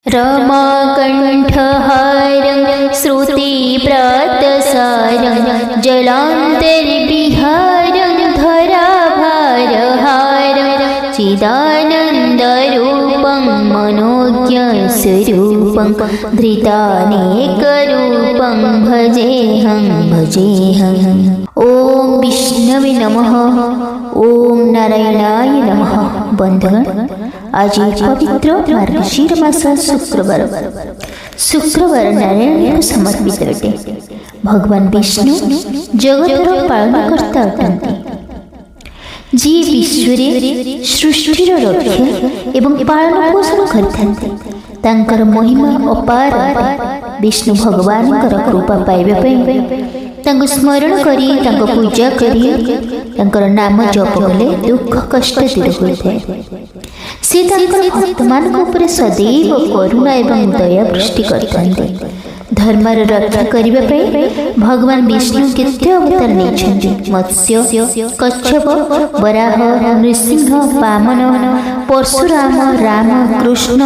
रमाकण्ठहारं श्रुतिप्रातसारं जलान्तर्विहारं धराभारहारं चिदानन्दरूपं मनोज्ञस्वरूपं धृतानेकरूपं भजेऽहं। ॐ विष्णवे नमः। ॐ नारायणाय नमः। बंधुगण, आज पवित्र मार्गशीर मास शुक्रवार नारायण समर्पित अटे। भगवान विष्णु जगतर पालनकर्ता अटंती, जी विश्वरे सृष्टिर रक्षा एवं पालन पोषण करथांती। तांकर महिमा अपार। विष्णु भगवान कृपा पाइबा पई तांको स्मरण करी, तांको पूजा करी, तांकर नाम जप कले दुख कष्ट दूर होइଥାଏ। से तांकर भक्तमानक उपरे सदैव करुणा एवं दया वृष्टि करथांती। धर्मर रक्षा करिबा पई भगवान विष्णु केते अवतार नेछन्ति। मत्स्य, कच्छप, वराह, नृसिंह, वामन, परशुराम, राम, कृष्ण,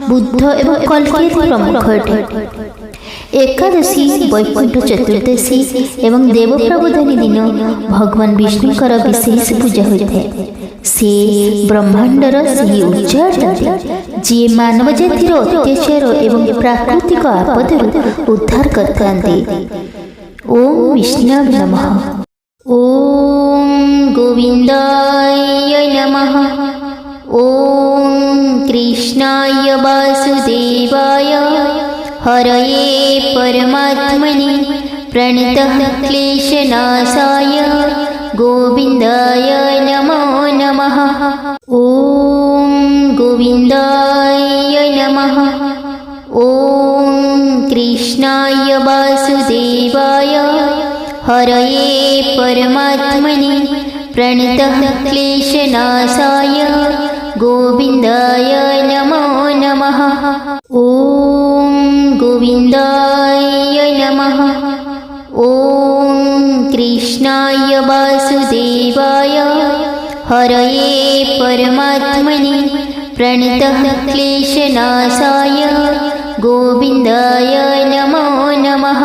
बुद्ध एवं कल्की प्रमुख अटे। एकादशी, वैकुंठ चतुर्दशी एवं देव प्रबोधनी दिन भगवान विष्णुकर विशेष पूजा होता है। से ब्रह्मांडर से उच्चाटते जी मानव जातिर अत्याचार एवं प्राकृतिक आपदर उद्धार करते। ओम विष्णवे नमः। ओम गोविंदाय नमः। ओम कृष्णाय वासुदेवाय हरये परमात्मने प्रणतः क्लेशनाशाय गोविंदाय नमो नमः। ओम गोविंदाय नमः। ओम कृष्णाय वासुदेवाय हरये परमात्मने प्रणतः क्लेशनाशाय गोविंदाय नमो नमः। ओम गोविंदाय नमः। ओम कृष्णाय वासुदेवाय हरये परमात्मने प्रणतः क्लेशनाशाय गोविंदाय नमो नमः।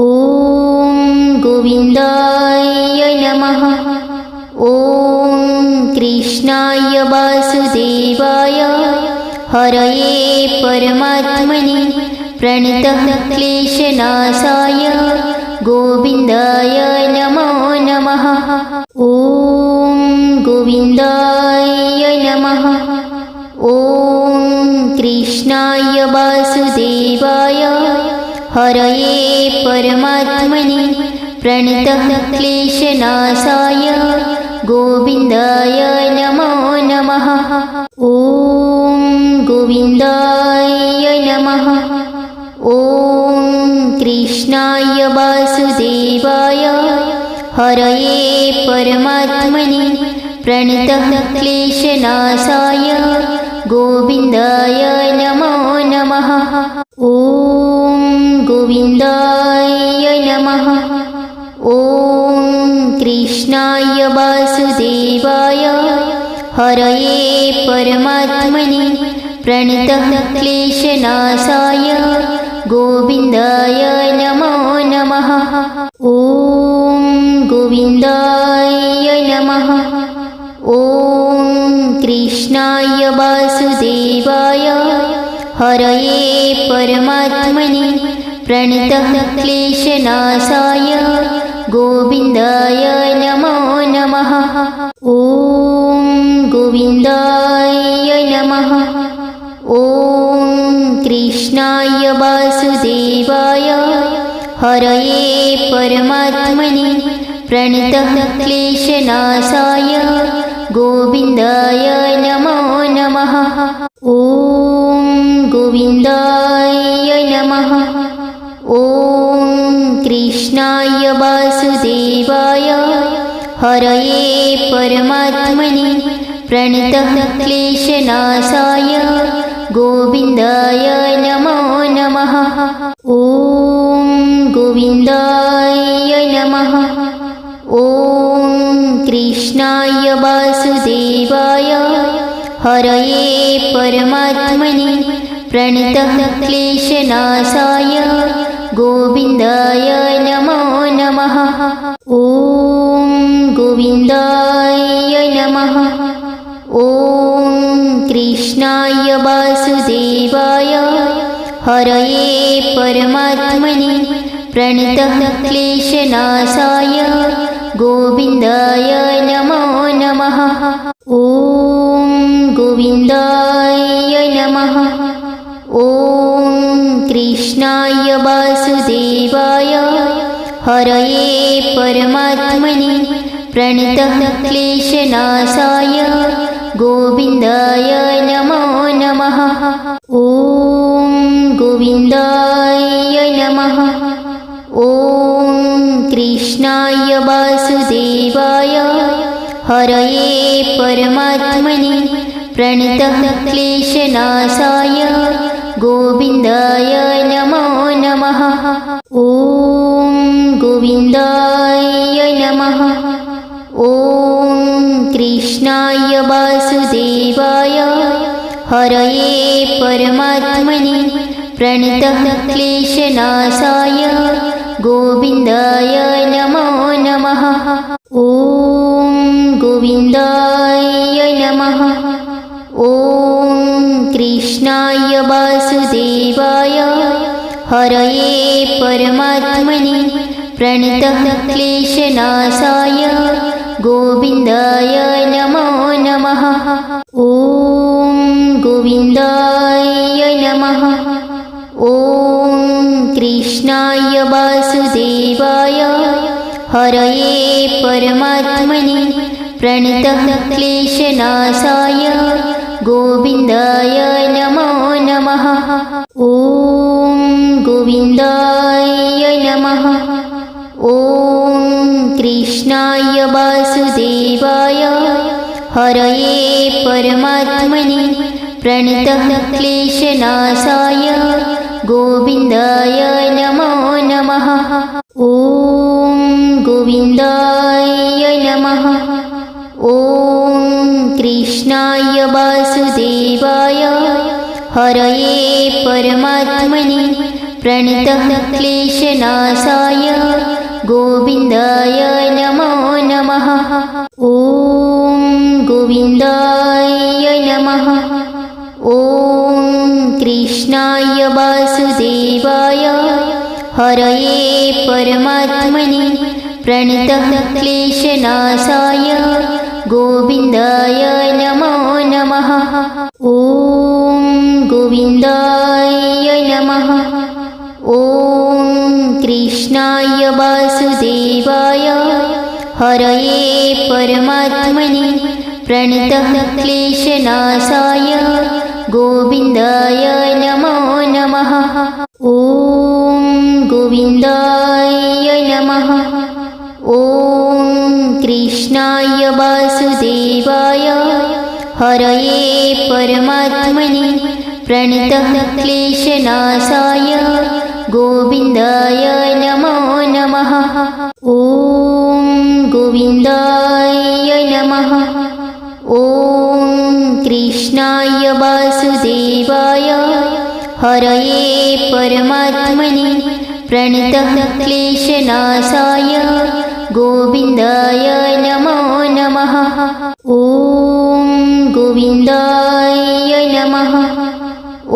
ओम गोविंदाय नमः। ओम कृष्णाय वासुदेवाय हरये परमात्मने प्रणतः क्लेशनाशाय गोविंदाय नमो नमः। ओम गोविंदाय नमः। ओम कृष्णाय वासुदेवाय हरये परमात्मने प्रणतः क्लेशनाशाय गोविंदाय नमो नमः। ओम गोविंदाय नमः। ओम कृष्णाय वासुदेवाय हरये परमात्मने प्रणतः क्लेशनाशाय गोविंदाय नमो नमः। ओम गोविंदाय नमः। ओम कृष्णाय वासुदेवाय हरये परमात्मने प्रणतः क्लेशनाशाय गोविंदाय नमो नमः। ओम गोविंदाय नमः। ओम कृष्णाय वासुदेवाय हरये परमात्मने प्रणतः क्लेशनाशाय गोविंदाय नमो नमः। ओम गोविंदाय नमः। ओम कृष्णाय वासुदेवाय हरये परमात्मने प्रणतः क्लेशनाशाय गोविंदाय नमो नमः। ओम गोविंदाय नमः। ओम कृष्णाय वासुदेवाय हरये परमात्मने प्रणतः क्लेशनाशाय गोविंदाय नमो नमः। ओम गोविंदाय नमः। ओम कृष्णाय वासुदेवाय हरये परमात्मने प्रणतः क्लेशनाशाय गोविन्दाय नमो नमः। ॐ गोविन्दाय नमः। ॐ कृष्णाय वासुदेवाय हरये परमात्मने प्रणतः क्लेशनाशाय गोविन्दाय नमो नमः। ॐ गोविन्दाय नमः। ॐ कृष्णाय वासुदेवाय हरये परमात्मने प्रणतः क्लेशनाशाय गोविन्दाय नमो नमः। ॐ गोविन्दाय नमः। ॐ कृष्णाय वासुदेवाय हरये परमात्मने प्रणतः क्लेशनाशाय गोविन्दाय नमो नमः। ॐ गोविन्दाय नमः। ॐ कृष्णाय वासुदेवाय हरये परमात्मने प्रणतः क्लेशनाशाय गोविन्दाय नमो नमः। ॐ गोविन्दाय नमः। ॐ कृष्णाय वासुदेवाय हरये परमात्मने प्रणतः क्लेशनाशाय गोविन्दाय नमो नमः। ॐ गोविन्दाय नमः। ॐ कृष्णाय वासुदेवाय हरये परमात्मने प्रणतः क्लेशनाशाय गोविन्दाय नमो नमः। ॐ गोविन्दाय नमः। ॐ कृष्णाय वासुदेवाय हरये परमात्मने प्रणतः क्लेशनाशाय गोविन्दाय नमो नमः। ॐ गोविन्दाय नमः। ॐ कृष्णाय वासुदेवाय हरये परमात्मने प्रणतः क्लेशनाशाय गोविन्दाय नमो नमः। ॐ गोविन्दाय नमः। ॐ कृष्णाय वासुदेवाय हरये परमात्मने प्रणतः क्लेशनाशाय गोविन्दाय नमो नमः। ॐ गोविन्दाय नमः। ॐ कृष्णाय वासुदेवाय हरये परमात्मने प्रणतः क्लेशनाशाय गोविन्दाय नमो नमः। ॐ गोविन्दाय नमः। ॐ कृष्णाय वासुदेवाय हरये परमात्मने प्रणतः क्लेशनाशाय गोविन्दाय नमो नमः। ॐ गोविन्दाय नमः। ॐ कृष्णाय वासुदेवाय हरये परमात्मने प्रणतः क्लेशनाशाय गोविन्दाय नमो नमः। ॐ गोविन्दाय नमः।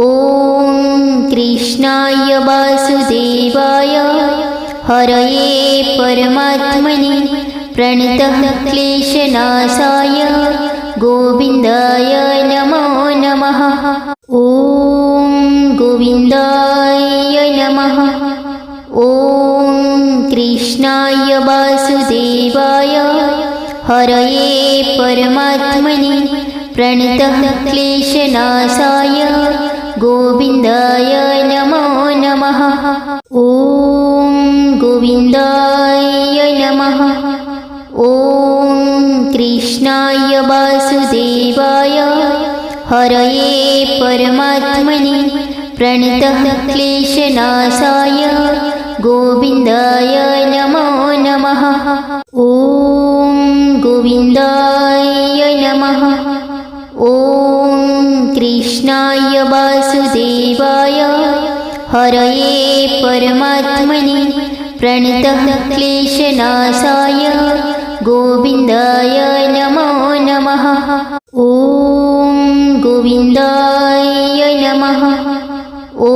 ॐ कृष्णाय वासुदेवाय हरये परमात्मने प्रणतः क्लेशनाशाय गोविन्दाय नमो नमः। ॐ गोविन्दाय नमः। ॐ कृष्णाय वासुदेवाय हरये परमात्मने प्रणतः क्लेशनाशाय गोविन्दाय नमो नमः। ॐ गोविन्दाय नमः। ॐ कृष्णाय वासुदेवाय हरये परमात्मने प्रणतः क्लेशनाशाय गोविन्दाय नमो नमः। ॐ गोविन्दाय नमः। ॐ कृष्णाय वासुदेवाय वासुदेवाय हरये परमात्मने प्रणतः क्लेशनाशाय गोविन्दाय नमो नमः। ॐ गोविन्दाय नमः। ॐ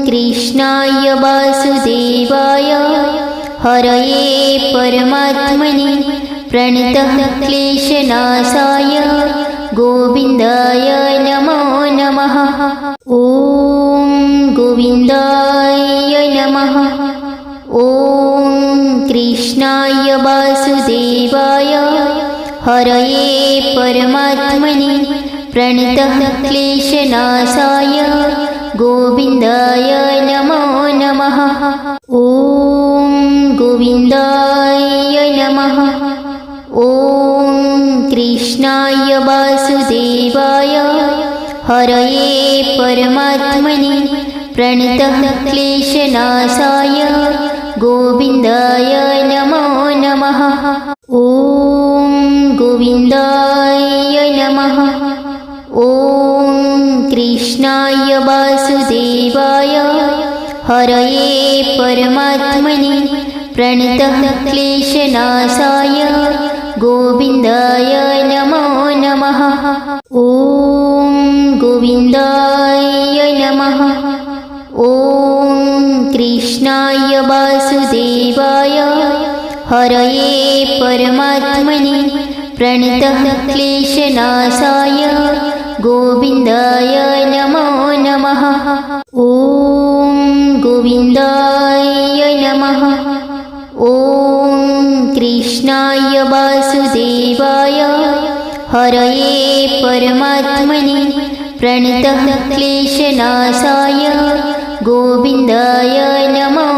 कृष्णाय वासुदेवाय हरये परमात्मने प्रणतः क्लेशनाशाय गोविन्दाय नमो नमः। ॐ गोविन्दाय नमः। ॐ कृष्णाय वासुदेवाय हरये परमात्मने प्रणतः क्लेशनाशाय गोविन्दाय नमो नमः। ॐ गोविन्दाय नमः। ॐ कृष्णाय वासुदेवाय हरये परमात्मने प्रणतः क्लेशनाशाय गोविन्दाय नमो नमः। ॐ गोविन्दाय नमः। ॐ कृष्णाय वासुदेवाय हरये परमात्मने प्रणतः क्लेशनाशाय गोविन्दाय नमो नमः। ॐ गोविन्दाय नमः। ॐ कृष्णाय वासुदेवाय हरये परमात्मने प्रणतः क्लेशनाशाय गोविन्दाय नमो नमः। ॐ गोविन्दाय नमः। ॐ कृष्णाय वासुदेवाय हरये परमात्मने प्रणतः क्लेशनाशाय गोविन्दाय नमो